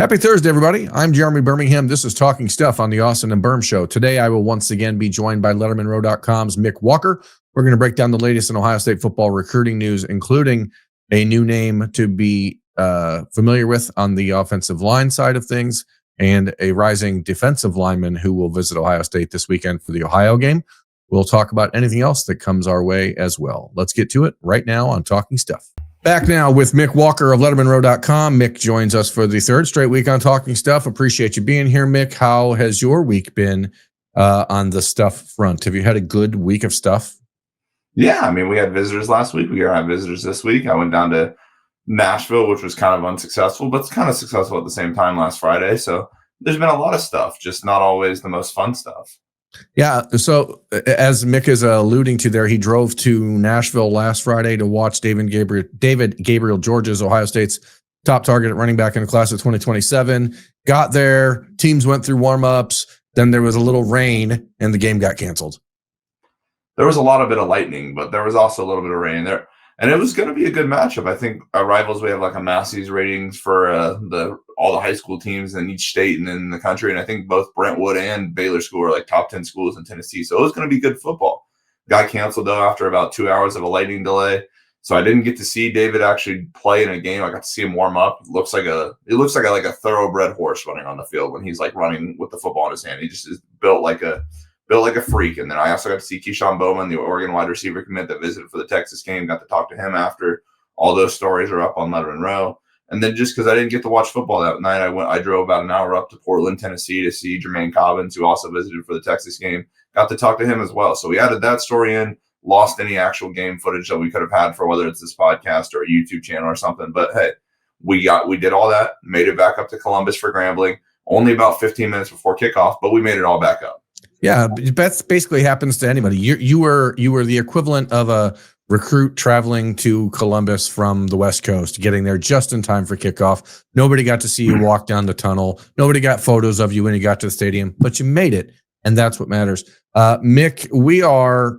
Happy Thursday, everybody. I'm Jeremy Birmingham. This is Talking Stuff on the Austin Birm Show. Today, I will once again be joined by LettermenRow.com's Mick Walker. We're going to break down the latest in Ohio State football recruiting news, including a new name to be familiar with on the offensive line side of things and a rising defensive lineman who will visit Ohio State this weekend for the Ohio game. We'll talk about anything else that comes our way as well. Let's get to it right now on Talking Stuff. Back now with Mick Walker of LettermenRow.com. Mick joins us for the third straight week on Talking Stuff. Appreciate you being here, Mick. How has your week been on the stuff front? Have you had a good week of stuff? Yeah, I mean, we had visitors last week. We're going to have visitors this week. I went down to Nashville, which was kind of unsuccessful, but it's kind of successful at the same time last Friday. So there's been a lot of stuff, just not always the most fun stuff. Yeah. So as Mick is alluding to there, he drove to Nashville last Friday to watch David Gabriel George's Ohio State's top target at running back in the class of 2027. Got there, teams went through warmups. Then there was a little rain and the game got canceled. There was a lot of bit of lightning, but there was also a little bit of rain there. And it was going to be a good matchup. I think our rivals, we have like a Massey's ratings for all the high school teams in each state and in the country. And I think both Brentwood and Baylor School are like top 10 schools in Tennessee. So it was going to be good football. Got canceled though after about 2 hours of a lightning delay. So I didn't get to see David actually play in a game. I got to see him warm up. It looks like a thoroughbred horse running on the field when he's like running with the football in his hand. He just is built like a freak. And then I also got to see Keyshawn Bowman, the Oregon wide receiver commit that visited for the Texas game. Got to talk to him after. All those stories are up on Lettermen Row. And then just because I didn't get to watch football that night, I drove about an hour up to Portland, Tennessee to see Jermaine Cobbins, who also visited for the Texas game. Got to talk to him as well. So we added that story in, lost any actual game footage that we could have had for whether it's this podcast or a YouTube channel or something. But hey, we did all that, made it back up to Columbus for Grambling, only about 15 minutes before kickoff, but we made it all back up. Yeah, that basically happens to anybody. You were the equivalent of a recruit traveling to Columbus from the West Coast, getting there just in time for kickoff. Nobody got to see you walk down the tunnel. Nobody got photos of you when you got to the stadium, but you made it, and that's what matters. Mick, we are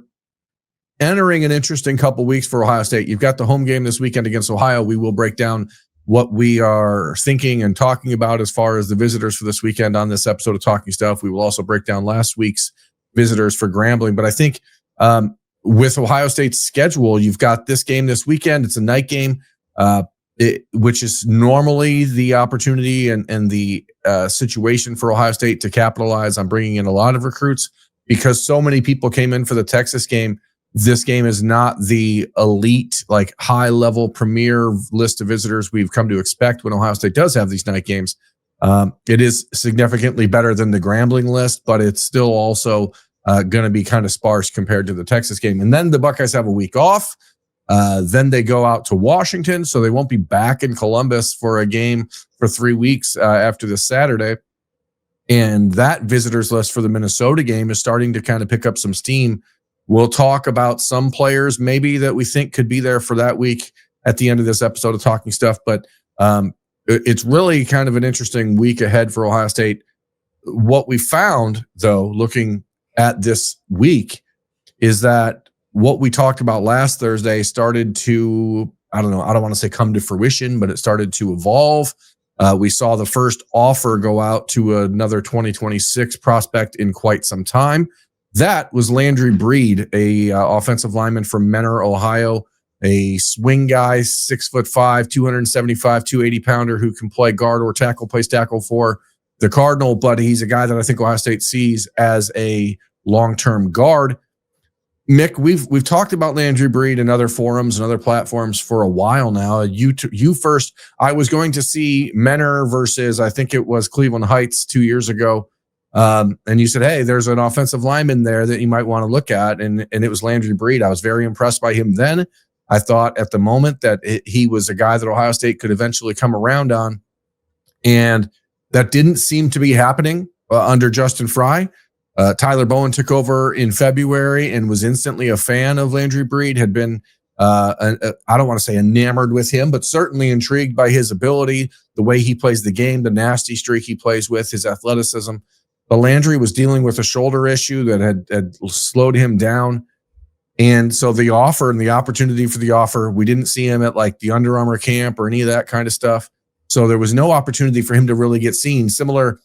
entering an interesting couple weeks for Ohio State. You've got the home game this weekend against Ohio. We will break down what we are thinking and talking about as far as the visitors for this weekend on this episode of Talking Stuff. We will also break down last week's visitors for Grambling. But I think with Ohio State's schedule, you've got this game this weekend. It's a night game, which is normally the opportunity and the situation for Ohio State to capitalize on bringing in a lot of recruits because so many people came in for the Texas game. This game is not the elite, like high-level premier list of visitors we've come to expect when Ohio State does have these night games. It is significantly better than the Grambling list, but it's still also going to be kind of sparse compared to the Texas game. And then the Buckeyes have a week off. Then they go out to Washington, so they won't be back in Columbus for a game for 3 weeks after this Saturday. And that visitors list for the Minnesota game is starting to kind of pick up some steam. We'll talk about some players maybe that we think could be there for that week at the end of this episode of Talking Stuff. But it's really kind of an interesting week ahead for Ohio State. What we found, though, looking at this week, is that what we talked about last Thursday started to, I don't want to say come to fruition, but it started to evolve. We saw the first offer go out to another 2026 prospect in quite some time. That was Landry Brede, a offensive lineman from Menor, Ohio, a swing guy, 6'5", 275, 280 pounder who can play guard or tackle, plays tackle for the Cardinal, but he's a guy that I think Ohio State sees as a long-term guard. Mick, we've talked about Landry Brede in other forums and other platforms for a while now. You first. I was going to see Menor versus I think it was Cleveland Heights 2 years ago. And you said, hey, there's an offensive lineman there that you might want to look at. And it was Landry Brede. I was very impressed by him then. I thought at the moment that he was a guy that Ohio State could eventually come around on. And that didn't seem to be happening under Justin Fry. Tyler Bowen took over in February and was instantly a fan of Landry Brede, had been, I don't want to say enamored with him, but certainly intrigued by his ability, the way he plays the game, the nasty streak he plays with, his athleticism. But Landry was dealing with a shoulder issue that had slowed him down. And so the offer and the opportunity for the offer, we didn't see him at like the Under Armour camp or any of that kind of stuff. So there was no opportunity for him to really get seen, similar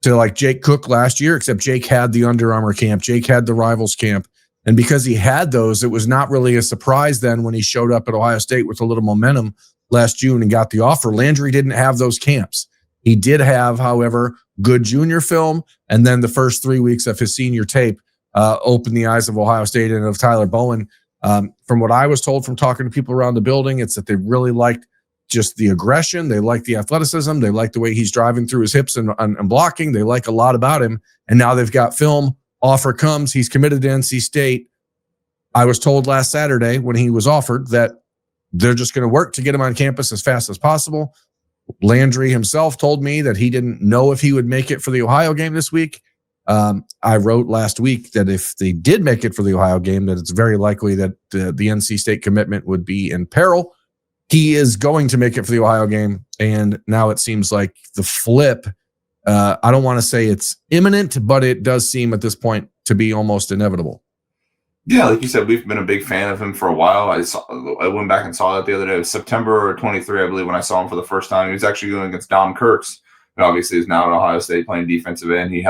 to like Jake Cook last year, except Jake had the Under Armour camp. Jake had the Rivals camp. And because he had those, it was not really a surprise then when he showed up at Ohio State with a little momentum last June and got the offer. Landry didn't have those camps. He did have, however, good junior film. And then the first 3 weeks of his senior tape opened the eyes of Ohio State and of Tyler Bowen. From what I was told from talking to people around the building, it's that they really liked just the aggression. They like the athleticism. They like the way he's driving through his hips and blocking. They like a lot about him. And now they've got film. Offer comes. He's committed to NC State. I was told last Saturday when he was offered that they're just going to work to get him on campus as fast as possible. Landry himself told me that he didn't know if he would make it for the Ohio game this week. I wrote last week that if they did make it for the Ohio game, that it's very likely that the NC State commitment would be in peril. He is going to make it for the Ohio game, and now it seems like the flip. I don't want to say it's imminent, but it does seem at this point to be almost inevitable. Yeah, like you said, we've been a big fan of him for a while. I went back and saw that the other day. It was September 23, I believe, when I saw him for the first time. He was actually going against Dom Kirks, who obviously is now at Ohio State playing defensive end. He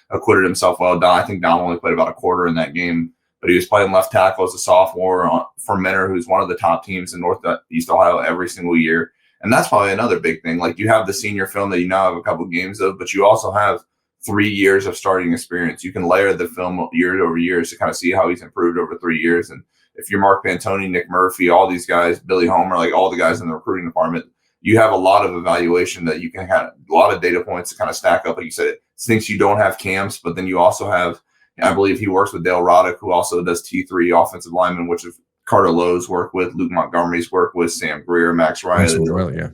acquitted himself well. I think Dom only played about a quarter in that game, but he was playing left tackle as a sophomore for Mentor, who's one of the top teams in Northeast Ohio every single year. And that's probably another big thing. Like, you have the senior film that you now have a couple of games of, but you also have 3 years of starting experience. You can layer the film year over years to kind of see how he's improved over 3 years. And if you're Mark Pantoni, Nick Murphy, all these guys, Billy Homer, like all the guys in the recruiting department, you have a lot of evaluation that you can have, a lot of data points to kind of stack up. Like you said, it's things you don't have camps, but then you also have, I believe he works with Dale Roddick, who also does T3 offensive lineman, which is Carter Lowe's work with, Luke Montgomery's work with, Sam Greer, Max Riley. Yeah.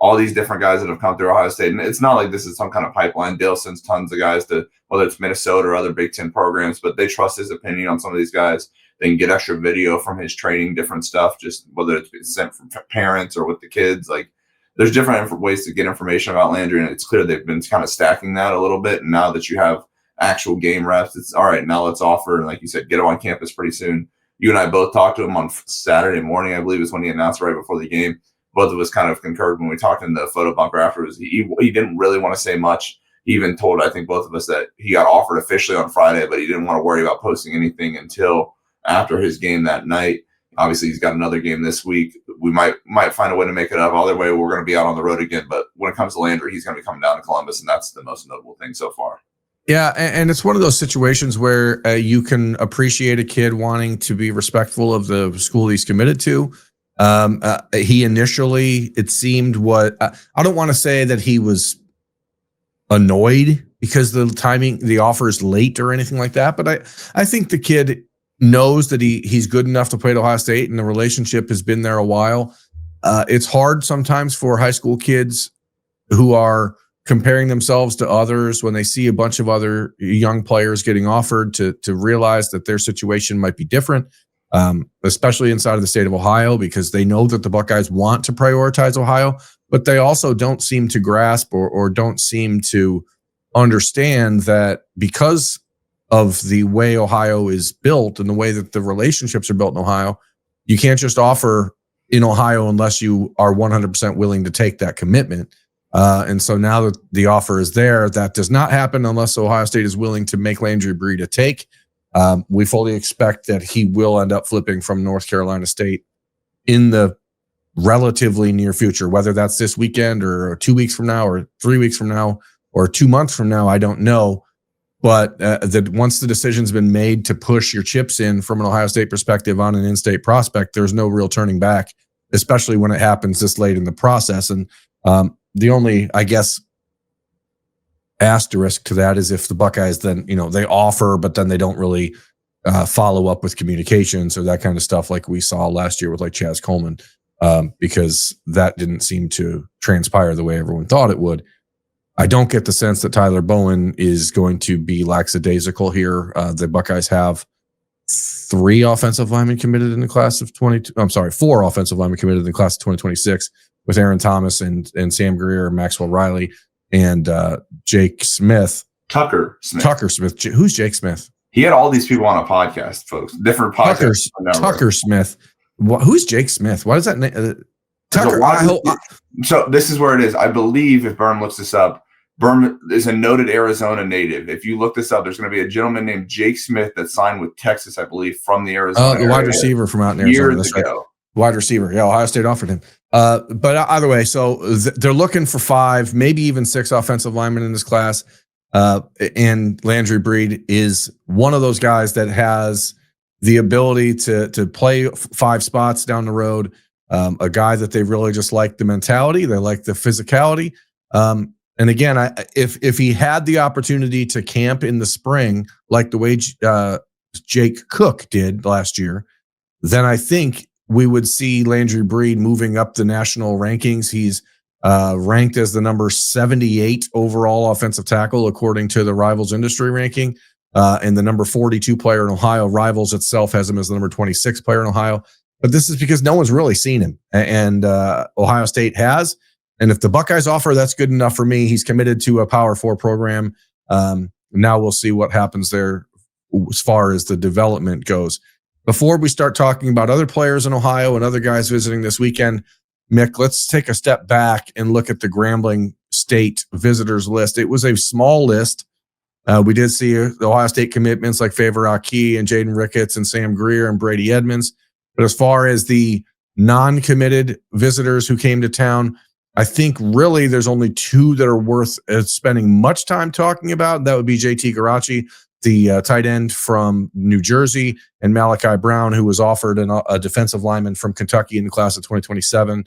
All these different guys that have come through Ohio State. And it's not like this is some kind of pipeline. Dale sends tons of guys to, whether it's Minnesota or other Big Ten programs, but they trust his opinion on some of these guys. They can get extra video from his training, different stuff, just whether it's been sent from parents or with the kids. Like, there's different ways to get information about Landry, and it's clear they've been kind of stacking that a little bit. And now that you have actual game reps, it's all right. Now let's offer, and like you said, get him on campus pretty soon. You and I both talked to him on Saturday morning, I believe is when he announced right before the game. Both of us kind of concurred when we talked in the photo bunker afterwards. He didn't really want to say much. He even told, I think, both of us that he got offered officially on Friday, but he didn't want to worry about posting anything until after his game that night. Obviously, he's got another game this week. We might find a way to make it up. Other way, we're going to be out on the road again. But when it comes to Landry, he's going to be coming down to Columbus, and that's the most notable thing so far. Yeah, and it's one of those situations where you can appreciate a kid wanting to be respectful of the school he's committed to. He initially, it seemed I don't want to say that he was annoyed because the timing, the offer is late or anything like that. But I think the kid knows that he's good enough to play at Ohio State, and the relationship has been there a while. It's hard sometimes for high school kids who are comparing themselves to others when they see a bunch of other young players getting offered to realize that their situation might be different. Especially inside of the state of Ohio, because they know that the Buckeyes want to prioritize Ohio, but they also don't seem to grasp or don't seem to understand that because of the way Ohio is built and the way that the relationships are built in Ohio, you can't just offer in Ohio unless you are 100% willing to take that commitment. And so now that the offer is there, that does not happen unless Ohio State is willing to make Landry Brede a take. We fully expect that he will end up flipping from North Carolina State in the relatively near future, whether that's this weekend or 2 weeks from now or 3 weeks from now or 2 months from now, I don't know. But that once the decision's been made to push your chips in from an Ohio State perspective on an in-state prospect, there's no real turning back, especially when it happens this late in the process. And the only, I guess, asterisk to that is if the Buckeyes then, they offer, but then they don't really follow up with communications or that kind of stuff like we saw last year with like Chaz Coleman, because that didn't seem to transpire the way everyone thought it would. I don't get the sense that Tyler Bowen is going to be lackadaisical here. The Buckeyes have 4 offensive linemen committed in the class of 2026 with Aaron Thomas and Sam Greer, Maxwell Riley, and Jake Smith. Tucker Smith. Who's Jake Smith? He had all these people on a podcast, folks. Different podcasts. Tucker Smith. Who's Jake Smith? Why does that name? Tucker. So this is where it is. I believe if Birm looks this up, Birm is a noted Arizona native. If you look this up, there's going to be a gentleman named Jake Smith that signed with Texas, I believe, from the Arizona the wide area receiver from out in Arizona. years ago. Right. Wide receiver. Yeah, Ohio State offered him. But either way, so they're looking for 5, maybe even 6 offensive linemen in this class. And Landry Brede is one of those guys that has the ability to play 5 spots down the road. A guy that they really just like the mentality, they like the physicality. And again, if he had the opportunity to camp in the spring, like the way Jake Cook did last year, then I think we would see Landry Brede moving up the national rankings. He's ranked as the number 78 overall offensive tackle, according to the Rivals industry ranking. And the number 42 player in Ohio. Rivals itself has him as the number 26 player in Ohio. But this is because no one's really seen him. And Ohio State has. And if the Buckeyes offer, that's good enough for me. He's committed to a Power 4 program. Now we'll see what happens there as far as the development goes. Before we start talking about other players in Ohio and other guys visiting this weekend, Mick, let's take a step back and look at the Grambling State visitors list. It was a small list. We did see the Ohio State commitments like Favor Aki and Jaden Ricketts and Sam Greer and Brady Edmonds. But as far as the non-committed visitors who came to town, I think really there's only 2 that are worth spending much time talking about. That would be JT Garachi, the tight end from New Jersey, and Malachi Brown, who was offered a defensive lineman from Kentucky in the class of 2027.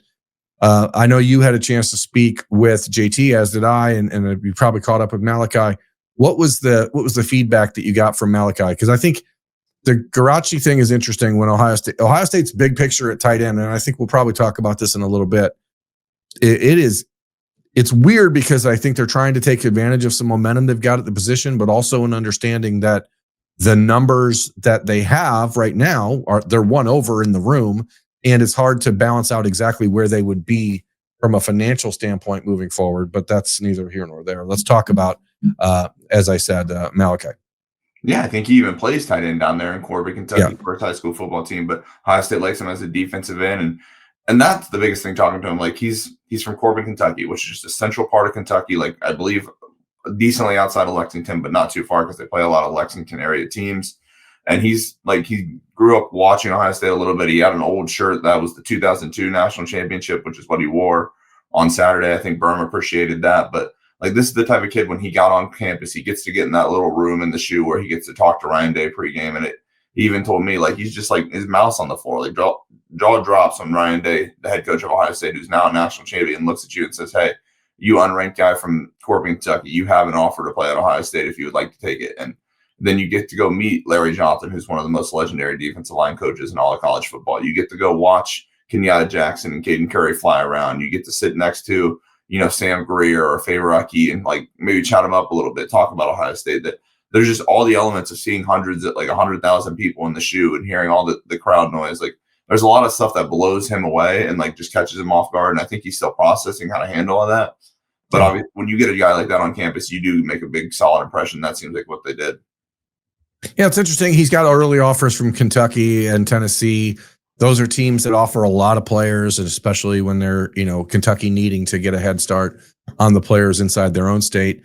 I know you had a chance to speak with JT, as did I, and you probably caught up with Malachi. What was the feedback that you got from Malachi? Because I think the Garachi thing is interesting. When Ohio State's big picture at tight end, and I think we'll probably talk about this in a little bit. It's weird because I think they're trying to take advantage of some momentum they've got at the position, but also an understanding that the numbers that they have right now they're one over in the room, and it's hard to balance out exactly where they would be from a financial standpoint moving forward. But that's neither here nor there. Let's talk about, as I said, Malachi. Yeah, I think he even plays tight end down there in Corbin, Kentucky, for his high school football team. But Ohio State likes him as a defensive end, and that's the biggest thing talking to him. Like he's from Corbin, Kentucky, which is just a central part of Kentucky. Like I believe decently outside of Lexington, but not too far because they play a lot of Lexington area teams. And he grew up watching Ohio State a little bit. He had an old shirt that was the 2002 national championship, which is what he wore on Saturday. I think Birm appreciated that. But like this is the type of kid when he got on campus, he gets to get in that little room in the shoe where he gets to talk to Ryan Day pregame. And he even told me like he's just like his mouse on the floor, like jaw drops when Ryan Day, the head coach of Ohio State, who's now a national champion, looks at you and says, "Hey, you unranked guy from Corbin, Kentucky, you have an offer to play at Ohio State if you would like to take it." And then you get to go meet Larry Johnson, who's one of the most legendary defensive line coaches in all of college football. You get to go watch Kenyatta Jackson and Caden Curry fly around. You get to sit next to, Sam Greer or Favor Aki and like maybe chat him up a little bit, talk about Ohio State. That there's just all the elements of seeing hundreds, like 100,000 people in the shoe and hearing all the crowd noise. Like there's a lot of stuff that blows him away and like just catches him off guard. And I think he's still processing how to handle all that. But obviously, when you get a guy like that on campus, you do make a big solid impression. That seems like what they did. Yeah, it's interesting. He's got early offers from Kentucky and Tennessee. Those are teams that offer a lot of players, and especially when they're, Kentucky needing to get a head start on the players inside their own state.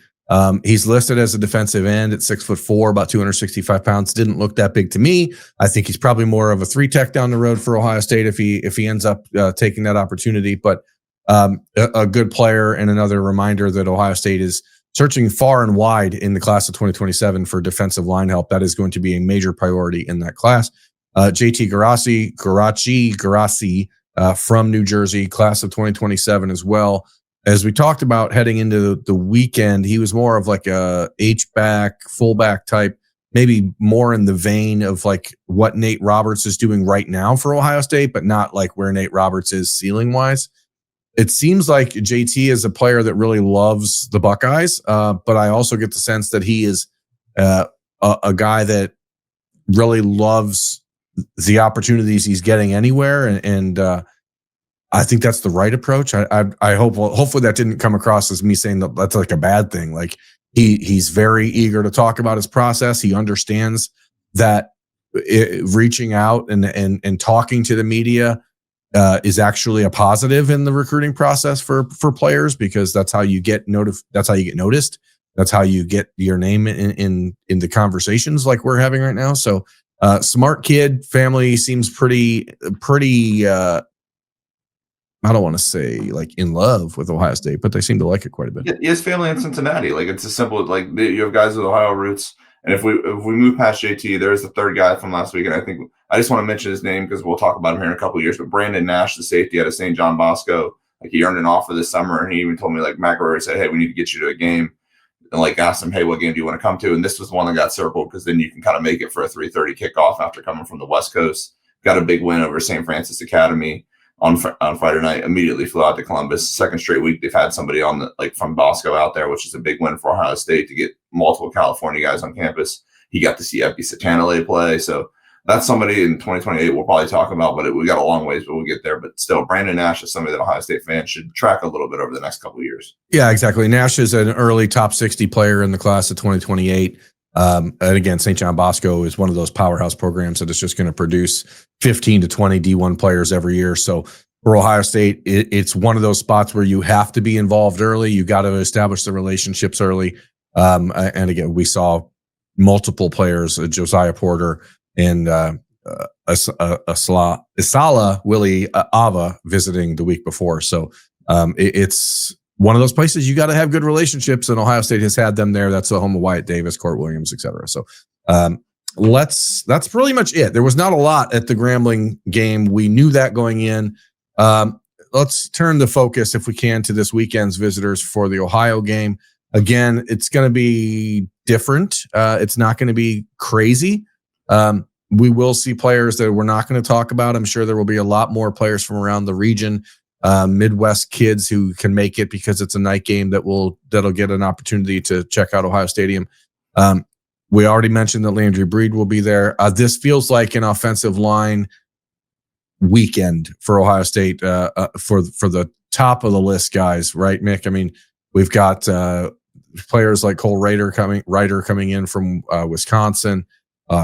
He's listed as a defensive end at 6'4", about 265 pounds. Didn't look that big to me. I think he's probably more of a 3-tech down the road for Ohio State if he ends up taking that opportunity. But a good player, and another reminder that Ohio State is searching far and wide in the class of 2027 for defensive line help. That is going to be a major priority in that class. JT Garachi from New Jersey, class of 2027 as well. As we talked about heading into the weekend, he was more of like a H-back, fullback type, maybe more in the vein of like what Nate Roberts is doing right now for Ohio State, but not like where Nate Roberts is ceiling-wise. It seems like JT is a player that really loves the Buckeyes, but I also get the sense that he is a guy that really loves the opportunities he's getting anywhere, and I think that's the right approach. I hope, hopefully that didn't come across as me saying that that's like a bad thing. Like he's very eager to talk about his process. He understands that reaching out and talking to the media is actually a positive in the recruiting process for players, because that's how you get that's how you get noticed. That's how you get your name in the conversations like we're having right now. So smart kid, family seems pretty I don't want to say like in love with Ohio State, but they seem to like it quite a bit. Yeah, he has family in Cincinnati. Like, it's a simple, like, you have guys with Ohio roots. And if we move past JT, there's the third guy from last week, and I think I just want to mention his name because we'll talk about him here in a couple of years. But Brandon Nash, the safety out of St. John Bosco, like, he earned an offer this summer, and he even told me, like, McElroy said, "Hey, we need to get you to a game," and like asked him, "Hey, what game do you want to come to?" And this was the one that got circled because then you can kind of make it for a 3:30 kickoff after coming from the West Coast. Got a big win over St. Francis Academy on Friday night. Immediately flew out to Columbus. Second straight week they've had somebody on the, like, from Bosco out there, which is a big win for Ohio State to get multiple California guys on campus. He got to see Epi Satanale play, so that's somebody in 2028 we'll probably talk about. But we got a long ways, but we'll get there. But still, Brandon Nash is somebody that Ohio State fans should track a little bit over the next couple of years. Yeah, exactly. Nash is an early top 60 player in the class of 2028. And again, St. John Bosco is one of those powerhouse programs that is just going to produce 15 to 20 D1 players every year. So for Ohio State, it's one of those spots where you have to be involved early. You got to establish the relationships early. And again, we saw multiple players, Josiah Porter and Isala Willie Ava visiting the week before. So it's one of those places you got to have good relationships, and Ohio State has had them there. That's the home of Wyatt Davis, Court Williams, et cetera. So that's pretty much it. There was not a lot at the Grambling game. We knew that going in. Let's turn the focus, if we can, to this weekend's visitors for the Ohio game. Again, it's going to be different. It's not going to be crazy. We will see players that we're not going to talk about. I'm sure there will be a lot more players from around the region, Midwest kids who can make it because it's a night game that'll get an opportunity to check out Ohio Stadium. We already mentioned that Landry Brede will be there. This feels like an offensive line weekend for Ohio State for the top of the list guys, right, Mick? I mean, we've got players like Cole Ryder coming in from Wisconsin,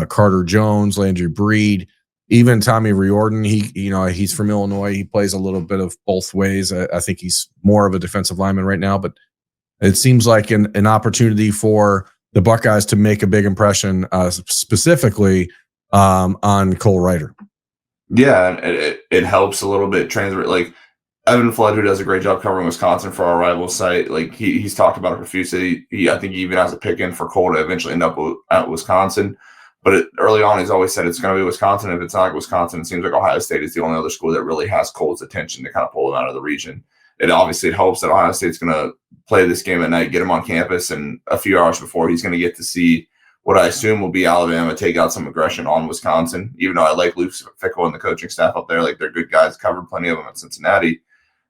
Carter Jones, Landry Brede, even Tommy Riordan. He's from Illinois. He plays a little bit of both ways. I think he's more of a defensive lineman right now, but it seems like an opportunity for the Buckeyes to make a big impression, specifically on Cole Ryder. Yeah, and it helps a little bit. Like Evan Flood, who does a great job covering Wisconsin for our rival site, like he's talked about it profusely. I think he even has a pick in for Cole to eventually end up at Wisconsin. But early on, he's always said it's going to be Wisconsin. If it's not like Wisconsin, it seems like Ohio State is the only other school that really has Cole's attention to kind of pull him out of the region. It helps that Ohio State's going to play this game at night, get him on campus, and a few hours before, he's going to get to see what I assume will be Alabama take out some aggression on Wisconsin. Even though I like Luke Fickell and the coaching staff up there, like, they're good guys, covered plenty of them at Cincinnati.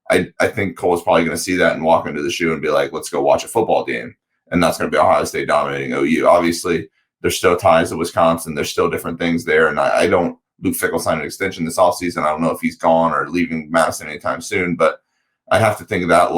I think Cole's probably going to see that and walk into the shoe and be like, let's go watch a football game. And that's going to be Ohio State dominating OU. Obviously, there's still ties to Wisconsin. There's still different things there. And Luke Fickell signed an extension this offseason. I don't know if he's gone or leaving Madison anytime soon, but I have to think of that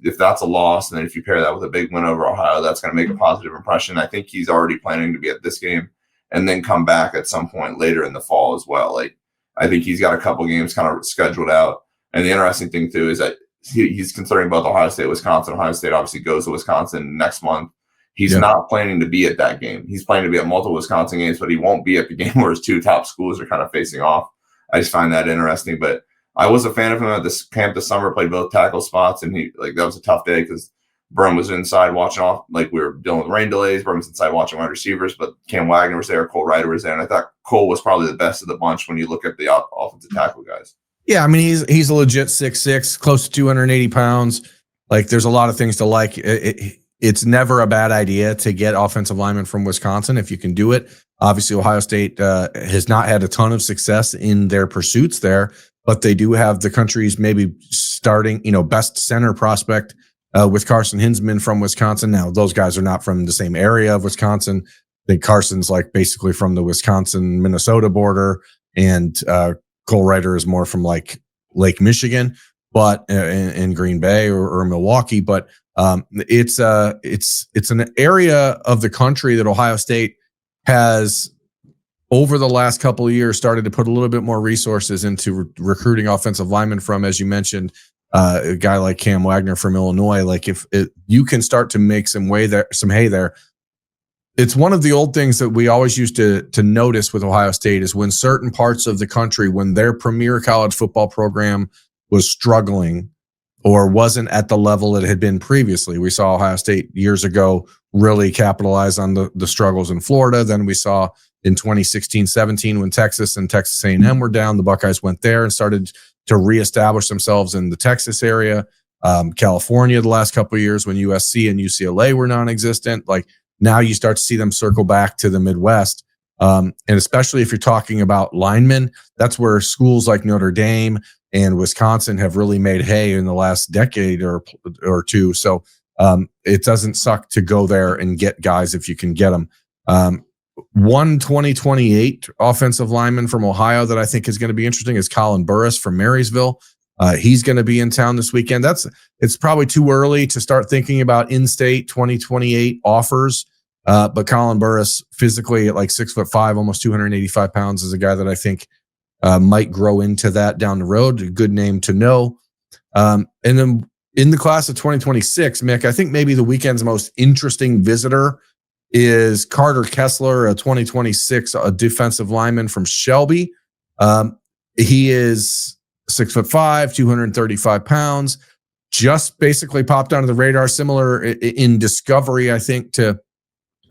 if that's a loss, and then if you pair that with a big win over Ohio, that's going to make a positive impression. I think he's already planning to be at this game and then come back at some point later in the fall as well. Like, I think he's got a couple games kind of scheduled out. And the interesting thing too is that he's considering both Ohio State, Wisconsin. Ohio State obviously goes to Wisconsin next month. He's not planning to be at that game. He's planning to be at multiple Wisconsin games, but he won't be at the game where his two top schools are kind of facing off. I just find that interesting. But I was a fan of him at this camp this summer, played both tackle spots, and that was a tough day because Birm was inside watching off. Like, we were dealing with rain delays. Birm was inside watching wide receivers, but Cam Wagner was there, Cole Ryder was there, and I thought Cole was probably the best of the bunch when you look at the offensive tackle guys. Yeah, I mean, he's a legit 6'6", close to 280 pounds. Like, there's a lot of things to like. It's never a bad idea to get offensive linemen from Wisconsin if you can do it. Obviously, Ohio State has not had a ton of success in their pursuits there, but they do have the country's maybe starting, best center prospect with Carson Hinsman from Wisconsin. Now, those guys are not from the same area of Wisconsin. I think Carson's like basically from the Wisconsin-Minnesota border, and Cole Ryder is more from like Lake Michigan, but in Green Bay or Milwaukee. But it's an area of the country that Ohio State has over the last couple of years started to put a little bit more resources into recruiting offensive linemen from, as you mentioned, a guy like Cam Wagner from Illinois. Like if you can start to make some hay there. It's one of the old things that we always used to notice with Ohio State is when certain parts of the country, when their premier college football program was struggling or wasn't at the level it had been previously. We saw Ohio State years ago really capitalize on the struggles in Florida. Then we saw in 2016-17 when Texas and Texas A&M were down, the Buckeyes went there and started to reestablish themselves in the Texas area. California the last couple of years when USC and UCLA were non-existent. Like now you start to see them circle back to the Midwest. And especially if you're talking about linemen, that's where schools like Notre Dame and Wisconsin have really made hay in the last decade or two. So it doesn't suck to go there and get guys if you can get them. One 2028 offensive lineman from Ohio that I think is going to be interesting is Colin Burris from Marysville. He's going to be in town this weekend. It's probably too early to start thinking about in-state 2028 offers. But Colin Burris, physically at like 6'5", almost 285 pounds, is a guy that I think might grow into that down the road. A good name to know. And then in the class of 2026, Mick, I think maybe the weekend's most interesting visitor is Carter Kessler, a 2026 defensive lineman from Shelby. He is 6'5", 235 pounds, just basically popped onto the radar, similar in discovery, I think, to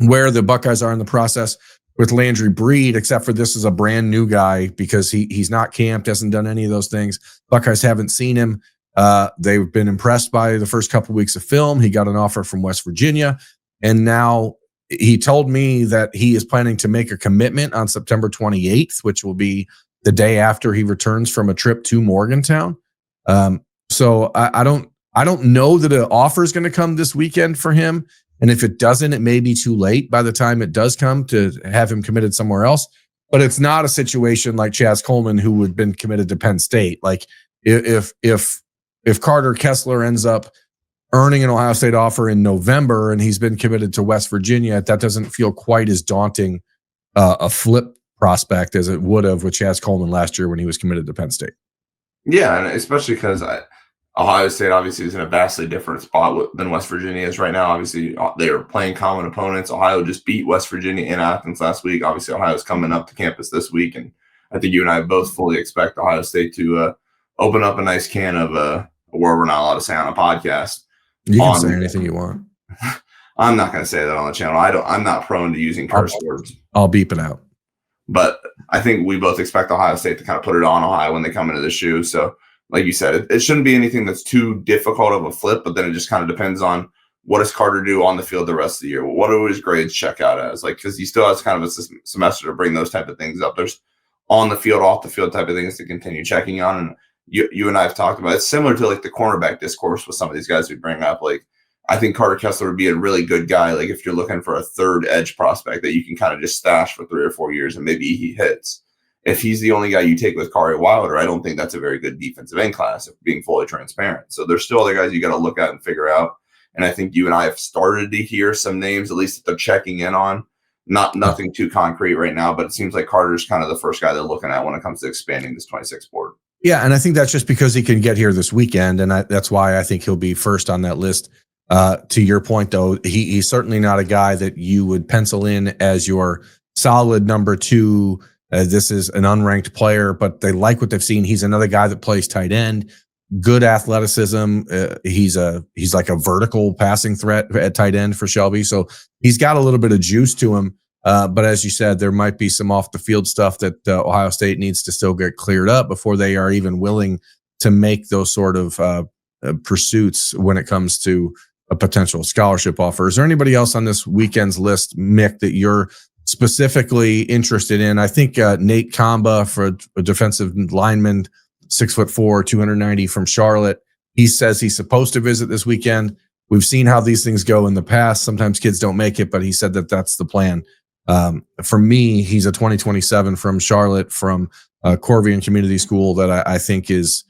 where the Buckeyes are in the process with Landry Brede, except for this is a brand new guy because he's not camped, hasn't done any of those things. Buckeyes haven't seen him. They've been impressed by the first couple of weeks of film. He got an offer from West Virginia, and now he told me that he is planning to make a commitment on September 28th, which will be the day after he returns from a trip to Morgantown. So I don't know that an offer is going to come this weekend for him. And if it doesn't, it may be too late by the time it does come to have him committed somewhere else. But it's not a situation like Chaz Coleman, who had been committed to Penn State. Like if Carter Kessler ends up earning an Ohio State offer in November and he's been committed to West Virginia, that doesn't feel quite as daunting a flip prospect as it would have with Chaz Coleman last year when he was committed to Penn State. Yeah, and especially because Ohio State obviously is in a vastly different spot than West Virginia is right now. Obviously, they are playing common opponents. Ohio just beat West Virginia in Athens last week. Obviously, Ohio's coming up to campus this week, and I think you and I both fully expect Ohio State to open up a nice can of a word we're not allowed to say on a podcast. You can say anything you want. I'm not going to say that on the channel. I'm not prone to using curse words. I'll beep it out. But I think we both expect Ohio State to kind of put it on Ohio when they come into the shoe. So, like you said, it shouldn't be anything that's too difficult of a flip, but then it just kind of depends on what does Carter do on the field the rest of the year. What do his grades check out as? Like, because he still has kind of a semester to bring those type of things up. There's on the field, off the field type of things to continue checking on. And you and I have talked about it. It's similar to like the cornerback discourse with some of these guys we bring up. Like, I think Carter Kessler would be a really good guy. Like, if you're looking for a third edge prospect that you can kind of just stash for 3 or 4 years and maybe he hits. If he's the only guy you take with Kari Wilder, I don't think that's a very good defensive end class, if being fully transparent. So there's still other guys you got to look at and figure out. And I think you and I have started to hear some names, at least that they're checking in on. Nothing too concrete right now, but it seems like Carter's kind of the first guy they're looking at when it comes to expanding this 26 board. Yeah, and I think that's just because he can get here this weekend, and that's why I think he'll be first on that list. To your point, though, he's certainly not a guy that you would pencil in as your solid number 2. This is an unranked player, but they like what they've seen. He's another guy that plays tight end, good athleticism. He's like a vertical passing threat at tight end for Shelby. So he's got a little bit of juice to him. But as you said, there might be some off the field stuff that Ohio State needs to still get cleared up before they are even willing to make those sort of pursuits when it comes to a potential scholarship offer. Is there anybody else on this weekend's list, Mick, that you're specifically interested in? I think Nate Kamba, for a defensive lineman, 6'4", 290 from Charlotte. He says he's supposed to visit this weekend. We've seen how these things go in the past. Sometimes kids don't make it, but he said that that's the plan. For me, he's a 2027 from Charlotte, from Corvian Community School, that I think is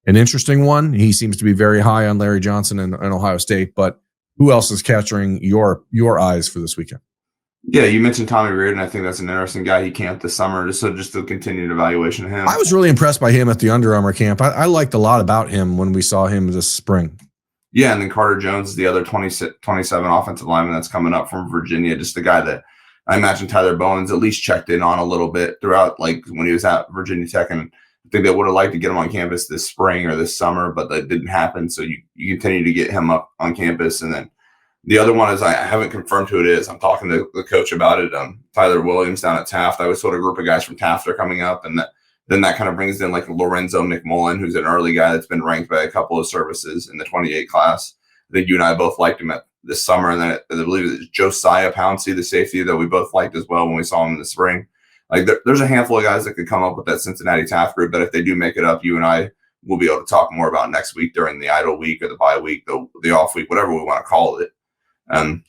an interesting one. He seems to be very high on Larry Johnson and Ohio State, but who else is capturing your eyes for this weekend? Yeah, you mentioned Tommy Reardon. I think that's an interesting guy. He camped this summer, just a continued evaluation of him. I was really impressed by him at the Under Armour camp. I liked a lot about him when we saw him this spring. Yeah, and then Carter Jones is the other 27 offensive lineman that's coming up from Virginia. Just the guy that I imagine Tyler Bowens at least checked in on a little bit throughout, like when he was at Virginia Tech. And I think they would have liked to get him on campus this spring or this summer, but that didn't happen. So you continue to get him up on campus. And then the other one is, I haven't confirmed who it is. I'm talking to the coach about it. Tyler Williams down at Taft. I was told a group of guys from Taft are coming up, and then that kind of brings in like Lorenzo McMullen, who's an early guy that's been ranked by a couple of services in the 28 class. I think you and I both liked him this summer, and then I believe it's Josiah Pouncey, the safety that we both liked as well when we saw him in the spring. Like there's a handful of guys that could come up with that Cincinnati Taft group that if they do make it up, you and I will be able to talk more about next week during the idle week or the bye week, the off week, whatever we want to call it.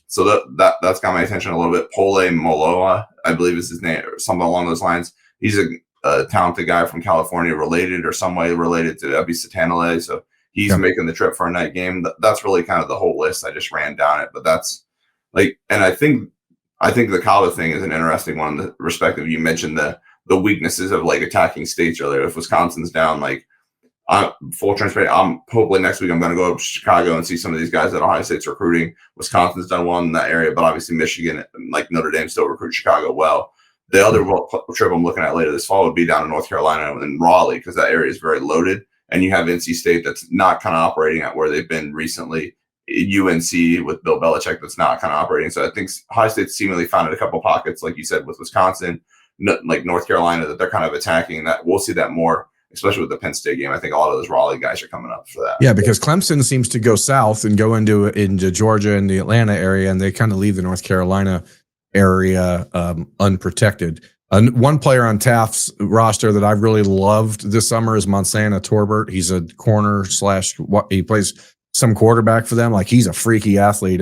So that's got my attention a little bit. Pole Moloa, I believe is his name, or something along those lines. He's a talented guy from California, related or some way related to Ebby Satanale. So he's making the trip for a night game. That's really kind of the whole list. I just ran down it, but that's like, and I think the Kava thing is an interesting one in the respect of, you mentioned the weaknesses of like attacking states earlier. If Wisconsin's down, like, full transparent, hopefully next week I'm going to go to Chicago and see some of these guys that Ohio State's recruiting. Wisconsin's done well in that area, but obviously Michigan, like Notre Dame, still recruit Chicago well. The other trip I'm looking at later this fall would be down in North Carolina and Raleigh, because that area is very loaded. And you have NC State that's not kind of operating at where they've been recently. UNC with Bill Belichick that's not kind of operating. So I think Ohio State seemingly found a couple pockets, like you said, with Wisconsin, like North Carolina, that they're kind of attacking. That we'll see that more, especially with the Penn State game. I think a lot of those Raleigh guys are coming up for that. Yeah, because Clemson seems to go south and go into Georgia and the Atlanta area, and they kind of leave the North Carolina area unprotected. One player on Taft's roster that I really loved this summer is Monsana Torbert. He's a corner / he plays some quarterback for them. Like, he's a freaky athlete.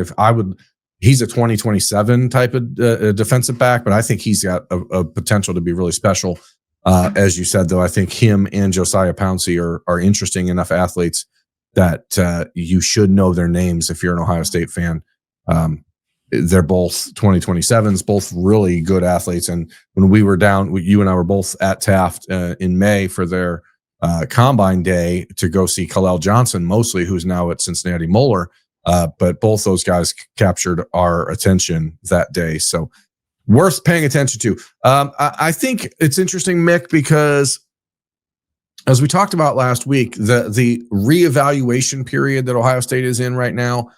He's a 2027 type of defensive back, but I think he's got a potential to be really special. As you said, though, I think him and Josiah Pouncey are interesting enough athletes that you should know their names if you're an Ohio State fan. They're both 2027s, both really good athletes. And when we were down, you and I were both at Taft in May for their combine day to go see Kalel Johnson, mostly, who's now at Cincinnati Moeller. But both those guys captured our attention that day. So worth paying attention to. I think it's interesting, Mick, because as we talked about last week, the reevaluation period that Ohio State is in right now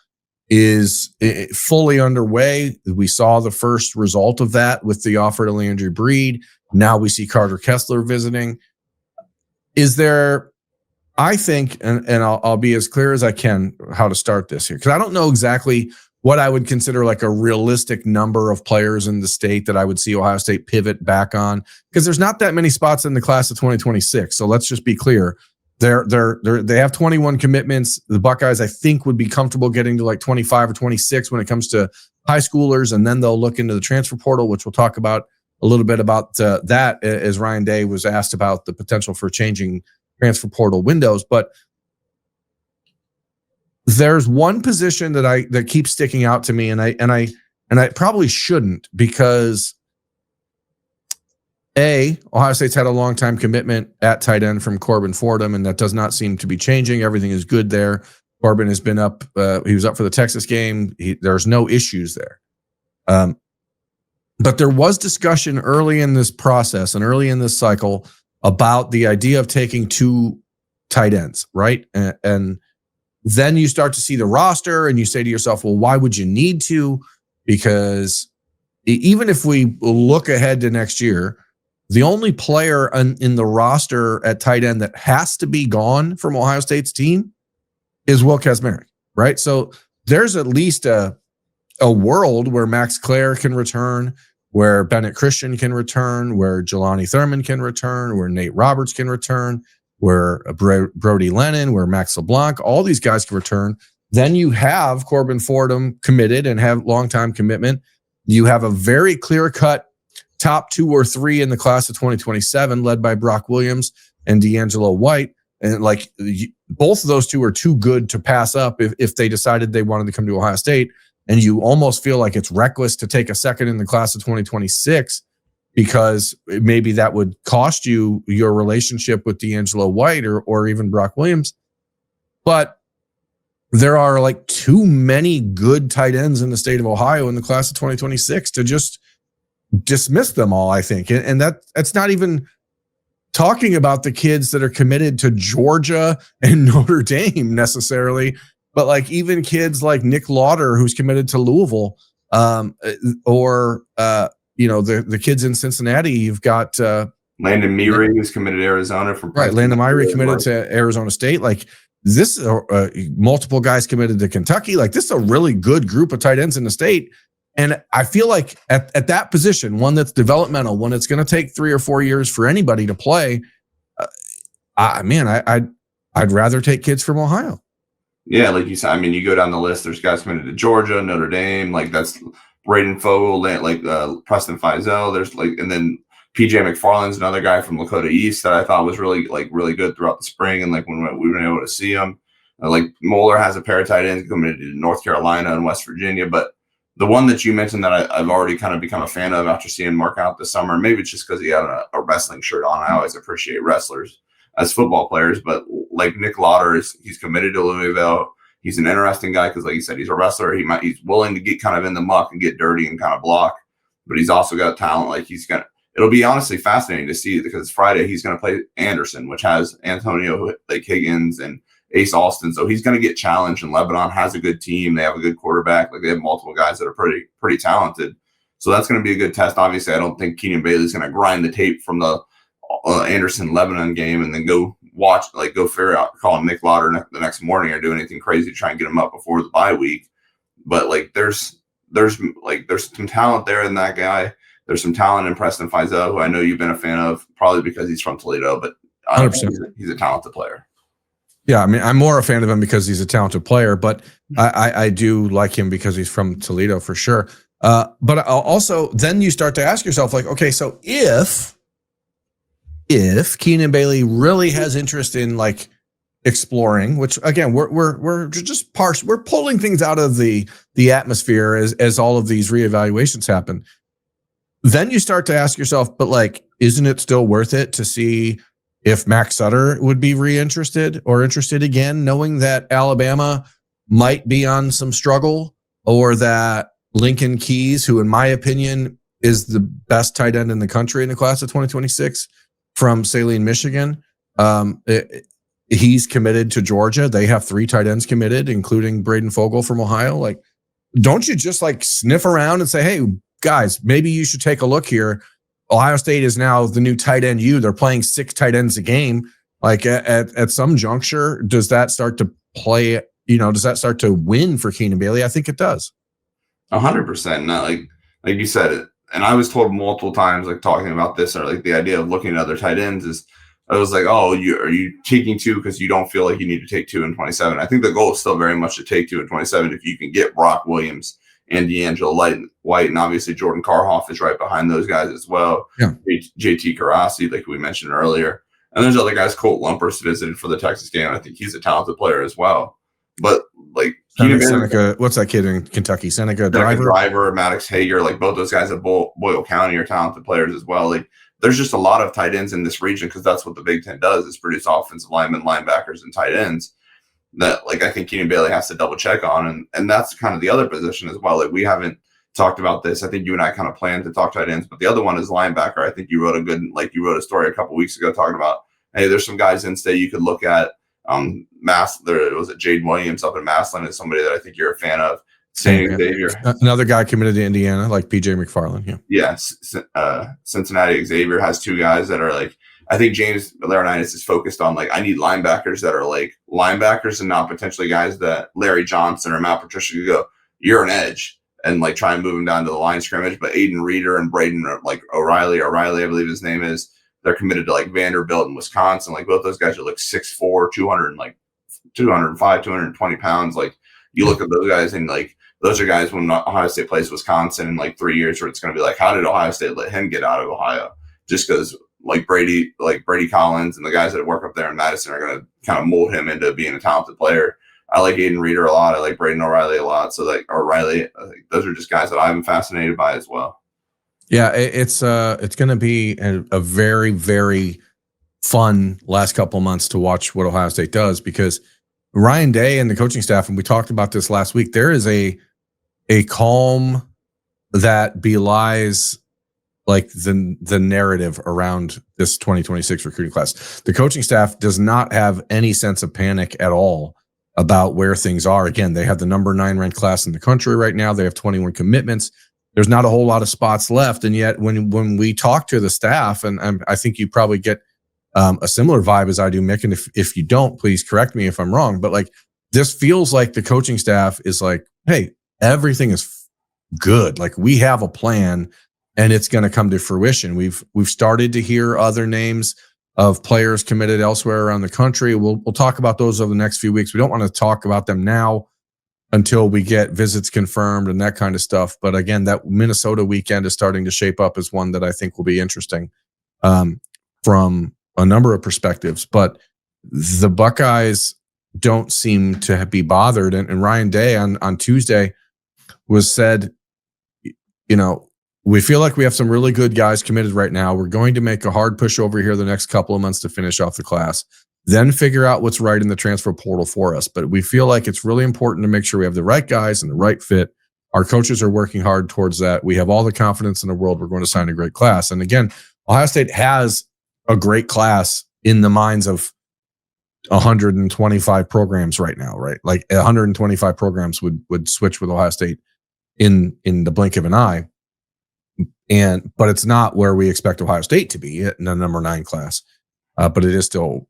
is fully underway. We saw the first result of that with the offer to Landry Brede. Now we see Carter Kessler visiting. Is there, I think, and I'll be as clear as I can how to start this here, because I don't know exactly what I would consider like a realistic number of players in the state that I would see Ohio State pivot back on, because there's not that many spots in the class of 2026. So let's just be clear. They have 21 commitments. The Buckeyes, I think, would be comfortable getting to like 25 or 26 when it comes to high schoolers, and then they'll look into the transfer portal, which we'll talk about a little bit about that, as Ryan Day was asked about the potential for changing transfer portal windows. But there's one position that keeps sticking out to me, and I probably shouldn't, because Ohio State's had a long time commitment at tight end from Corbin Fordham, and that does not seem to be changing. Everything is good there. Corbin has been up. He was up for the Texas game. There's no issues there. But there was discussion early in this process and early in this cycle about the idea of taking two tight ends, right? And then you start to see the roster and you say to yourself, well, why would you need to? Because even if we look ahead to next year, the only player in the roster at tight end that has to be gone from Ohio State's team is Will Kazmarek, right? So there's at least a world where Max Clare can return, where Bennett Christian can return, where Jelani Thurman can return, where Nate Roberts can return, where Brody Lennon, where Max LeBlanc, all these guys can return. Then you have Corbin Fordham committed and have long-time commitment. You have a very clear-cut top 2 or 3 in the class of 2027, led by Brock Williams and D'Angelo White. And both of those two are too good to pass up if they decided they wanted to come to Ohio State. and you almost feel like it's reckless to take a second in the class of 2026 because maybe that would cost you your relationship with D'Angelo White or even Brock Williams. But there are like too many good tight ends in the state of Ohio in the class of 2026 to just dismiss them all, I think. And that's not even talking about the kids that are committed to Georgia and Notre Dame necessarily, but like even kids like Nick Lauder, who's committed to Louisville, or the kids in Cincinnati. You've got Landon Myrie, who's committed to Arizona from right. Landon Myrie committed to Arizona State. Like this, multiple guys committed to Kentucky. Like this is a really good group of tight ends in the state. And I feel like at that position, one that's developmental, one that's going to take 3 or 4 years for anybody to play, I'd rather take kids from Ohio. Yeah, like you said, I mean, you go down the list. There's guys committed to Georgia, Notre Dame, like that's Braden Fogel, like Preston Feizell. There's like, and then PJ McFarland's another guy from Lakota East that I thought was really good throughout the spring, and like when we were able to see him. Like Moeller has a pair of tight ends committed to North Carolina and West Virginia, but the one that you mentioned that I've already kind of become a fan of after seeing Mark out this summer, maybe it's just because he had a wrestling shirt on. I always appreciate wrestlers as football players, but like Nick Lauder he's committed to Louisville. He's an interesting guy because, like you said, he's a wrestler. He's willing to get kind of in the muck and get dirty and kind of block, but he's also got talent. Like it'll be honestly fascinating to see because Friday he's going to play Anderson, which has Antonio like Higgins and Ace Austin. So he's going to get challenged, and Lebanon has a good team. They have a good quarterback. Like they have multiple guys that are pretty talented. So that's going to be a good test. Obviously, I don't think Keenan Bailey's going to grind the tape from the Anderson Lebanon game and then go figure out calling Nick Lauder the next morning or do anything crazy to try and get him up before the bye week. But like there's some talent there in that guy. There's some talent in Preston Feizell, who I know you've been a fan of, probably because he's from Toledo, but 100%. He's a talented player. Yeah, I mean, I'm more a fan of him because he's a talented player, but I do like him because he's from Toledo for sure. But also, then you start to ask yourself, like, okay, so if Keenan Bailey really has interest in like exploring, which again, we're just we're pulling things out of the atmosphere as all of these reevaluations happen. Then you start to ask yourself, but like, isn't it still worth it to see if Max Sutter would be interested again, knowing that Alabama might be on some struggle, or that Lincoln Keys, who in my opinion is the best tight end in the country in the class of 2026 from Saline, Michigan, he's committed to Georgia. They have 3 tight ends committed, including Braden Fogel from Ohio. Like, don't you just like sniff around and say, hey, guys, maybe you should take a look here. Ohio State is now the new tight end They're playing 6 tight ends a game. Like at some juncture, does that start to play, does that start to win for Keenan Bailey? I think it does. 100%. Like you said it. And I was told multiple times, like talking about this, or like the idea of looking at other tight ends is, I was like, oh, are you taking 2 because you don't feel like you need to take 2 in 27? I think the goal is still very much to take 2 in 27 if you can get Brock Williams and D'Angelo White, and obviously Jordan Karhoff is right behind those guys as well. Yeah. JT Karasi, like we mentioned earlier. And there's other guys, Colt Lumpers visited for the Texas game. I think he's a talented player as well. But like Seneca, what's that kid in Kentucky? Seneca Driver, Maddox Hager, like both those guys at Boyle County are talented players as well. Like there's just a lot of tight ends in this region because that's what the Big Ten does, is produce offensive linemen, linebackers, and tight ends that like I think Keenan Bailey has to double check on. And that's kind of the other position as well. Like we haven't talked about this. I think you and I kind of planned to talk tight ends, but the other one is linebacker. I think you wrote a story a couple weeks ago talking about, hey, there's some guys in state you could look at. There was Jade Williams up in Massillon is somebody that I think you're a fan of. Xavier, another guy committed to Indiana, like PJ McFarland. Yes. Cincinnati Xavier has 2 guys that are like, I think James Laurinaitis is focused on like, I need linebackers that are like linebackers and not potentially guys that Larry Johnson or Matt Patricia could go, you're an edge, and like try and move him down to the line scrimmage. But Aiden Reeder and Braden, like O'Reilly, I believe his name is, they're committed to like Vanderbilt in Wisconsin. Like both those guys are like 6'4", 205, 220 pounds. Like you look at those guys and like, those are guys when Ohio State plays Wisconsin in like 3 years, where it's going to be like, how did Ohio State let him get out of Ohio? Just because like Brady Collins and the guys that work up there in Madison are going to kind of mold him into being a talented player. I like Aiden Reeder a lot. I like Braden O'Reilly a lot. So O'Reilly, those are just guys that I'm fascinated by as well. Yeah, it's going to be a very, very fun last couple of months to watch what Ohio State does, because Ryan Day and the coaching staff, and we talked about this last week, there is a calm that belies like the narrative around this 2026 recruiting class. The coaching staff does not have any sense of panic at all about where things are. Again, they have the number 9 ranked class in the country right now. They have 21 commitments. There's not a whole lot of spots left. And yet when we talk to the staff, and I think you probably get a similar vibe as I do, Mick, and if you don't, please correct me if I'm wrong, but like this feels like the coaching staff is like, hey, everything is good. Like we have a plan and it's going to come to fruition. We've started to hear other names of players committed elsewhere around the country. We'll talk about those over the next few weeks. We don't want to talk about them now until we get visits confirmed and that kind of stuff. But again, that Minnesota weekend is starting to shape up as one that I think will be interesting from a number of perspectives. But the Buckeyes don't seem to be bothered. And Ryan Day on Tuesday said, we feel like we have some really good guys committed right now. We're going to make a hard push over here the next couple of months to finish off the class, then figure out what's right in the transfer portal for us. But we feel like it's really important to make sure we have the right guys and the right fit. Our coaches are working hard towards that. We have all the confidence in the world. We're going to sign a great class. And again, Ohio State has a great class in the minds of 125 programs right now, right? Like 125 programs would switch with Ohio State in the blink of an eye. But it's not where we expect Ohio State to be in the number 9 class. But it is still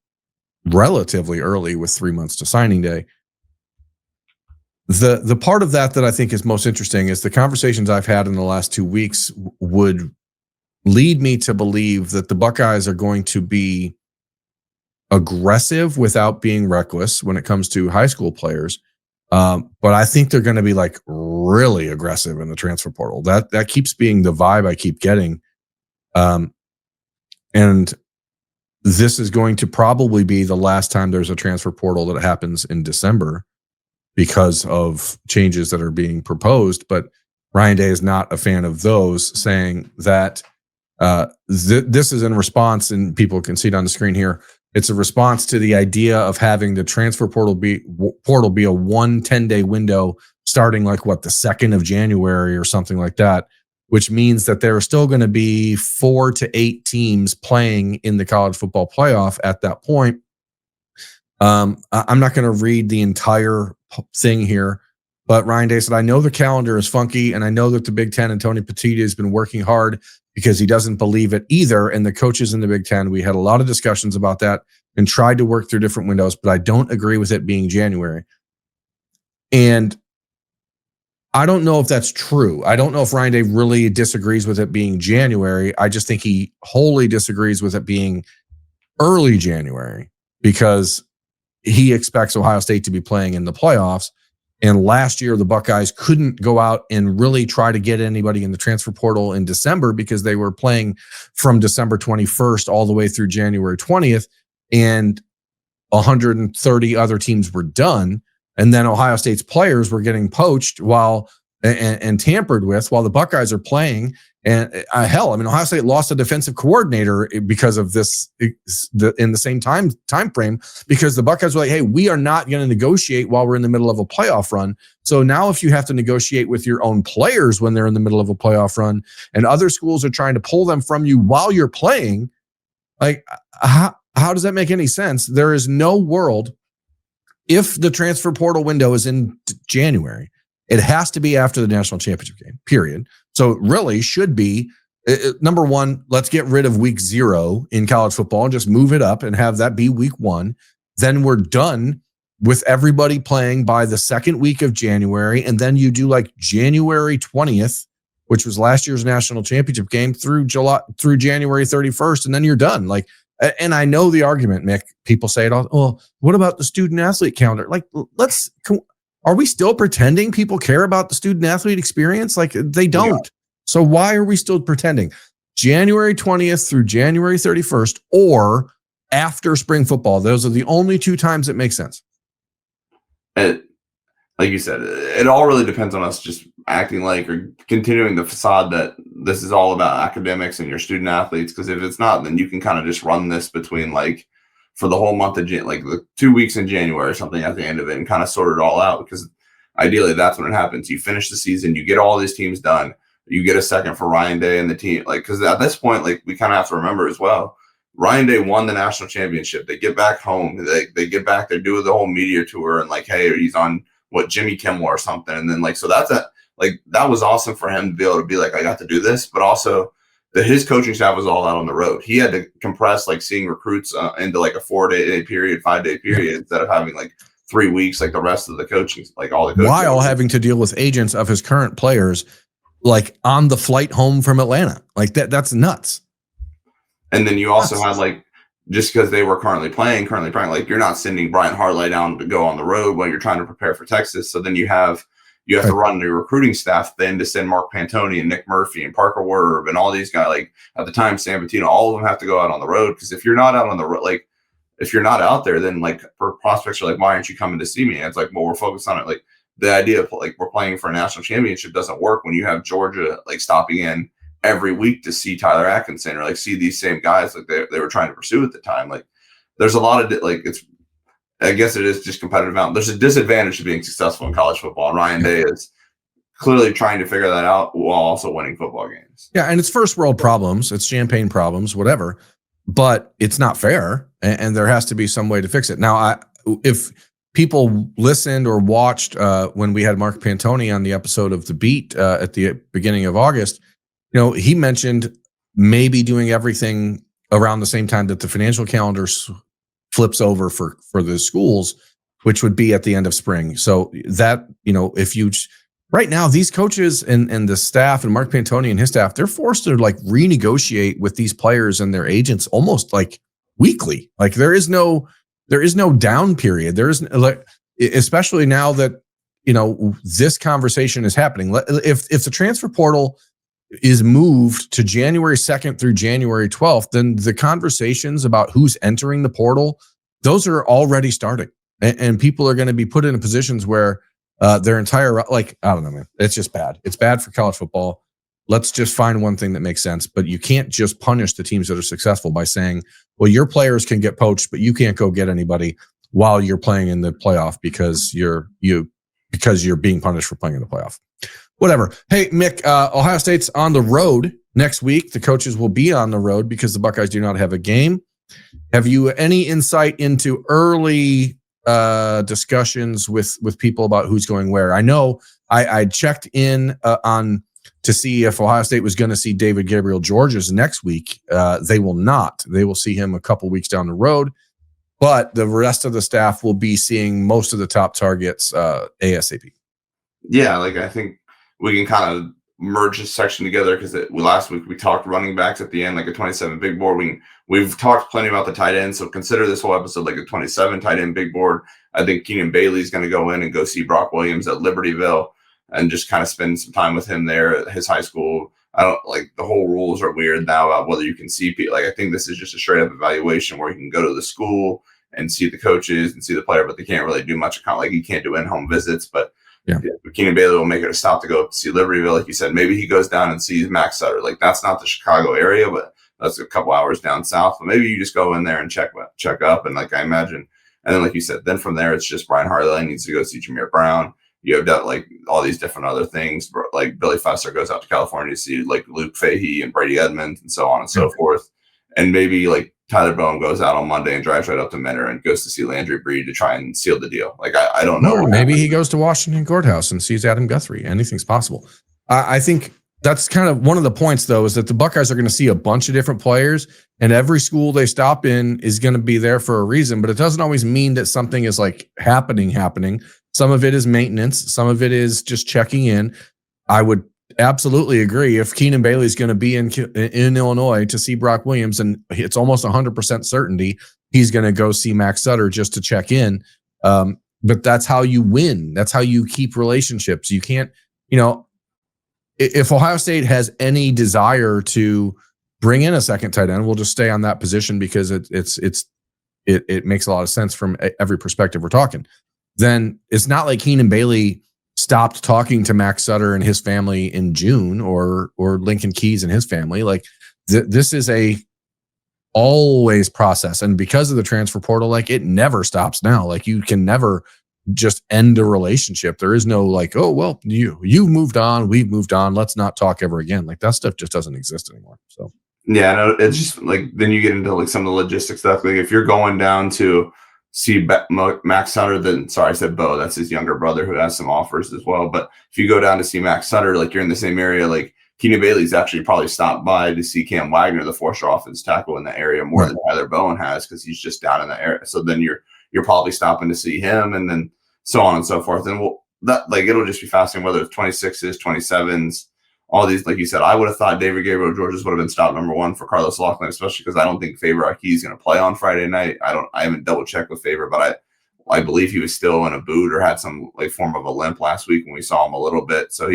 relatively early with 3 months to signing day. The part of that I think is most interesting is the conversations I've had in the last 2 weeks would lead me to believe that the Buckeyes are going to be aggressive without being reckless when it comes to high school players. But I think they're going to be like really aggressive in the transfer portal. That keeps being the vibe I keep getting. And this is going to probably be the last time there's a transfer portal that happens in December because of changes that are being proposed. But Ryan Day is not a fan of those, saying that this is in response, and people can see it on the screen here. It's a response to the idea of having the transfer portal be a 10-day window starting the 2nd of January or something like that, which means that there are still going to be 4 to 8 teams playing in the college football playoff at that point. I'm not going to read the entire thing here, but Ryan Day said, I know the calendar is funky, and I know that the Big Ten and Tony Petitti has been working hard because he doesn't believe it either. And the coaches in the Big Ten, we had a lot of discussions about that and tried to work through different windows, but I don't agree with it being January. And I don't know if that's true. I don't know if Ryan Day really disagrees with it being January. I just think he wholly disagrees with it being early January because he expects Ohio State to be playing in the playoffs. And last year, the Buckeyes couldn't go out and really try to get anybody in the transfer portal in December because they were playing from December 21st all the way through January 20th, and 130 other teams were done. And then Ohio State's players were getting poached and tampered with while the Buckeyes are playing. And Ohio State lost a defensive coordinator because of this in the same time frame, because the Buckeyes were like, hey, we are not going to negotiate while we're in the middle of a playoff run. So now if you have to negotiate with your own players when they're in the middle of a playoff run and other schools are trying to pull them from you while you're playing, how does that make any sense? There is no world. If the transfer portal window is in January, it has to be after the national championship game, period. So it really should be, number one, let's get rid of week 0 in college football and just move it up and have that be week 1. Then we're done with everybody playing by the second week of January. And then you do January 20th, which was last year's national championship game, through January 31st. And then you're done. And I know the argument, Mick, people say it all. Oh, what about the student athlete calendar? Are we still pretending people care about the student athlete experience? They don't. Yeah. So why are we still pretending? January 20th through January 31st or after spring football. Those are the only 2 times it makes sense. it, like you said, it all really depends on us just acting like or continuing the facade that this is all about academics and your student athletes. Because if it's not, then you can kind of just run this between like for the whole month of like the 2 weeks in January or something at the end of it and kind of sort it all out. Because ideally, that's when it happens. You finish the season, you get all these teams done, you get a second for Ryan Day and the team. Like, because at this point, like we kind of have to remember as well, Ryan Day won the national championship. They get back home. They get back. They're doing the whole media tour and like, hey, he's on what Jimmy Kimmel or something. And then like, so that was awesome for him to be able to be like, I got to do this, but also his coaching staff was all out on the road. He had to compress like seeing recruits into like a 4-day period, 5-day period instead of having like 3 weeks, like the rest of the coaching, like all the coaching. While having to deal with agents of his current players, like on the flight home from Atlanta, like that's nuts. And then you also had like, just because they were currently playing, like you're not sending Brian Hartley down to go on the road when you're trying to prepare for Texas. So then you have to run your recruiting staff then to send Mark Pantoni and Nick Murphy and Parker Werb and all these guys. Like at the time, Sam Bettino, all of them have to go out on the road. Because if you're not out on the road, like if you're not out there, then like prospects are like, why aren't you coming to see me? And it's like, well, we're focused on it. Like the idea of like we're playing for a national championship doesn't work when you have Georgia like stopping in every week to see Tyler Atkinson or like see these same guys like they were trying to pursue at the time. Like there's a lot of like I guess it is just competitive out. There's a disadvantage to being successful in college football, and Ryan Day is clearly trying to figure that out while also winning football games. Yeah, and it's first world problems, it's champagne problems, whatever, but it's not fair, and there has to be some way to fix it. Now, if people listened or watched when we had Mark Pantoni on the episode of The Beat at the beginning of August, he mentioned maybe doing everything around the same time that the financial calendar flips over for the schools, which would be at the end of spring. So that, if you right now, these coaches and the staff and Mark Pantoni and his staff, they're forced to like renegotiate with these players and their agents almost like weekly. Like there is no down period. There isn't, like, especially now that, this conversation is happening. If the transfer portal is moved to January 2nd through January 12th, then the conversations about who's entering the portal, those are already starting. And people are going to be put in positions where their entire, like, I don't know, man, it's just bad. It's bad for college football. Let's just find one thing that makes sense. But you can't just punish the teams that are successful by saying, well, your players can get poached, but you can't go get anybody while you're playing in the playoff because you're being punished for playing in the playoff. Whatever. Hey, Mick, Ohio State's on the road next week. The coaches will be on the road because the Buckeyes do not have a game. Have you any insight into early discussions with people about who's going where? I know I checked in on to see if Ohio State was going to see David Gabriel Georges next week. They will not. They will see him a couple weeks down the road, but the rest of the staff will be seeing most of the top targets ASAP. Yeah, like I think we can kind of merge this section together because last week we talked running backs at the end, like a 27 big board. We've talked plenty about the tight end, so consider this whole episode like a 27 tight end big board. I think Keenan Bailey's going to go in and go see Brock Williams at Libertyville and just kind of spend some time with him there at his high school. I don't like the whole rules are weird now about whether you can see people. Like I think this is just a straight up evaluation where you can go to the school and see the coaches and see the player, but they can't really do much. Like you can't do in-home visits, but yeah, Keenan Bailey will make it a stop to go see Libertyville. Like you said, maybe he goes down and sees Max Sutter. Like that's not the Chicago area, but that's a couple hours down south. But maybe you just go in there and check up. And like I imagine, and then like you said, then from there, it's just Brian Hartley needs to go see Jameer Brown. You have that, like all these different other things. Like Billy Fester goes out to California to see like Luke Fahey and Brady Edmonds and so on and so forth. And maybe like Tyler Bowen goes out on Monday and drives right up to Mentor and goes to see Landry Brede to try and seal the deal. Like, I don't know. Or maybe he goes to Washington Courthouse and sees Adam Guthrie. Anything's possible. I think that's kind of one of the points, though, is that the Buckeyes are going to see a bunch of different players, and every school they stop in is going to be there for a reason. But it doesn't always mean that something is like happening. Some of it is maintenance. Some of it is just checking in. I would absolutely agree. If Keenan Bailey is going to be in Illinois to see Brock Williams, and it's almost 100% certainty he's going to go see Max Sutter just to check in. But that's how you win. That's how you keep relationships. You can't, if Ohio State has any desire to bring in a second tight end, we'll just stay on that position because it makes a lot of sense from every perspective we're talking. then it's not like Keenan Bailey stopped talking to Max Sutter and his family in June, or Lincoln Keys and his family. Like this is a always process. And because of the transfer portal, like it never stops now. Like you can never just end a relationship. There is no like, oh, well, you moved on, we've moved on, let's not talk ever again. Like that stuff just doesn't exist anymore. So yeah, no, it's just like, then you get into like some of the logistic stuff. Like if you're going down to see Max Sutter, then sorry, I said Bo, that's his younger brother who has some offers as well. But if you go down to see Max Sutter, like you're in the same area, like Keenan Bailey's actually probably stopped by to see Cam Wagner, the four-star offense tackle in the area, more than Tyler Bowen has, because he's just down in the area. So then you're probably stopping to see him, and then so on and so forth. And it'll just be fascinating whether it's 26s, 27s, all these. Like you said, I would have thought David Gabriel Georges would have been stop number one for Carlos Laughlin, especially because I don't think Faber Aki is going to play on Friday night. I haven't double checked with Faber, but I believe he was still in a boot or had some like form of a limp last week when we saw him a little bit. So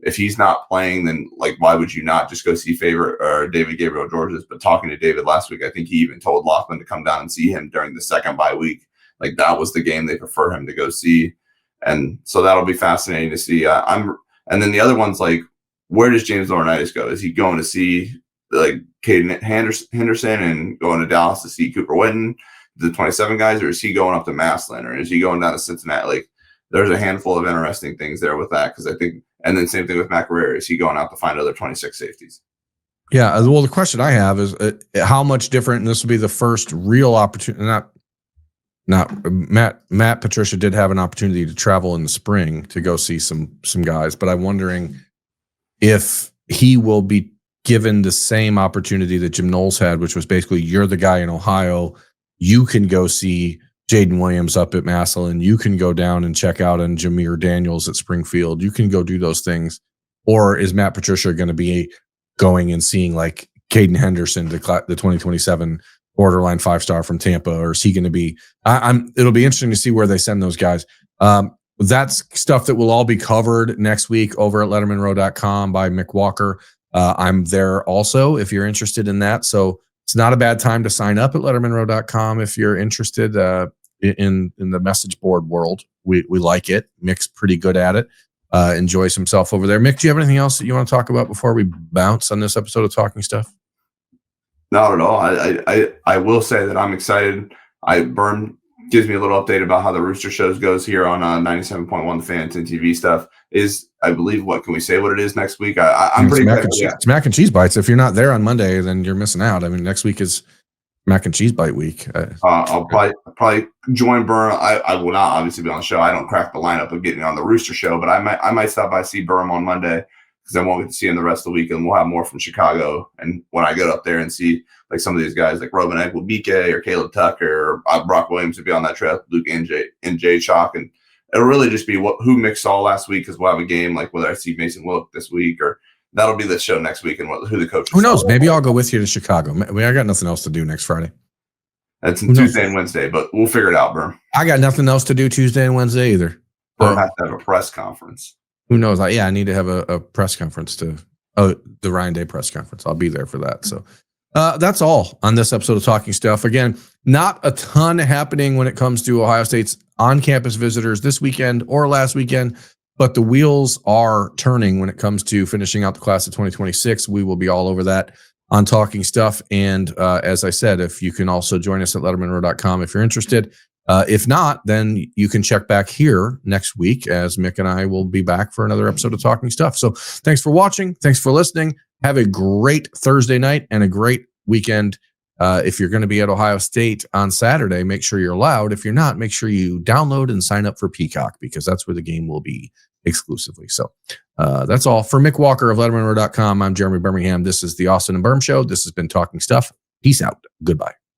if he's not playing, then like why would you not just go see Faber or David Gabriel Georges? But talking to David last week, I think he even told Laughlin to come down and see him during the second bye week. Like that was the game they prefer him to go see, and so that'll be fascinating to see. And then the other one's like, where does James Laurinaitis go? Is he going to see like Caden Henderson and going to Dallas to see Cooper Witten, the 27 guys, or is he going up to Massillon, or is he going down to Cincinnati? Like there's a handful of interesting things there with that, because I think, and then same thing with Matt Guerrero. Is he going out to find other 26 safeties? Yeah. Well, the question I have is how much different, and this will be the first real opportunity, not Matt Patricia did have an opportunity to travel in the spring to go see some guys, but I'm wondering if he will be given the same opportunity that Jim Knowles had, which was basically you're the guy in Ohio. You can go see Jaden Williams up at Massillon. You can go down and check out on Jameer Daniels at Springfield. You can go do those things. Or is Matt Patricia going to be going and seeing like Caden Henderson, the 2027 borderline 5-star from Tampa, or is he going to be? It'll be interesting to see where they send those guys. That's stuff that will all be covered next week over at LettermenRow.com by Mick Walker. I'm there also if you're interested in that. So it's not a bad time to sign up at LettermenRow.com if you're interested in the message board world. We like it. Mick's pretty good at it. Enjoys himself over there. Mick, do you have anything else that you want to talk about before we bounce on this episode of Talking Stuff? Not at all. I will say that I'm excited. Birm gives me a little update about how the Rooster shows goes here on 97.1 The Fan 10 TV stuff. Is, I believe, what can we say what it is next week? I'm pretty excited. It's mac and cheese bites. If you're not there on Monday, then you're missing out. I mean, next week is mac and cheese bite week. I'll probably join Birm. I will not obviously be on the show. I don't crack the lineup of getting on the Rooster show, but I might stop by see Birm on Monday, because I won't get to see him the rest of the week, and we'll have more from Chicago. And when I get up there and see like some of these guys like Robin Ekwubike or Caleb Tucker or Brock Williams to be on that trip, Luke NJ Chalk, and it'll really just be who Mick saw last week, because we'll have a game like whether I see Mason Wilk this week, or that'll be the show next week, and who the coach. Who knows? Maybe I'll go with you to Chicago. I got nothing else to do next Friday. That's Tuesday and Wednesday, but we'll figure it out, Birm. I got nothing else to do Tuesday and Wednesday either. Birm has to have a press conference. Who knows? I need to have a press conference the Ryan Day press conference. I'll be there for that. So that's all on this episode of Talking Stuff. Again, not a ton happening when it comes to Ohio State's on-campus visitors this weekend or last weekend, but the wheels are turning when it comes to finishing out the class of 2026. We will be all over that on Talking Stuff. And as I said, if you can also join us at LettermenRow.com if you're interested. If not, then you can check back here next week, as Mick and I will be back for another episode of Talking Stuff. So thanks for watching. Thanks for listening. Have a great Thursday night and a great weekend. If you're going to be at Ohio State on Saturday, make sure you're loud. If you're not, make sure you download and sign up for Peacock, because that's where the game will be exclusively. So that's all. For Mick Walker of LettermenRow.com, I'm Jeremy Birmingham. This is the Austin Birm Show. This has been Talking Stuff. Peace out. Goodbye.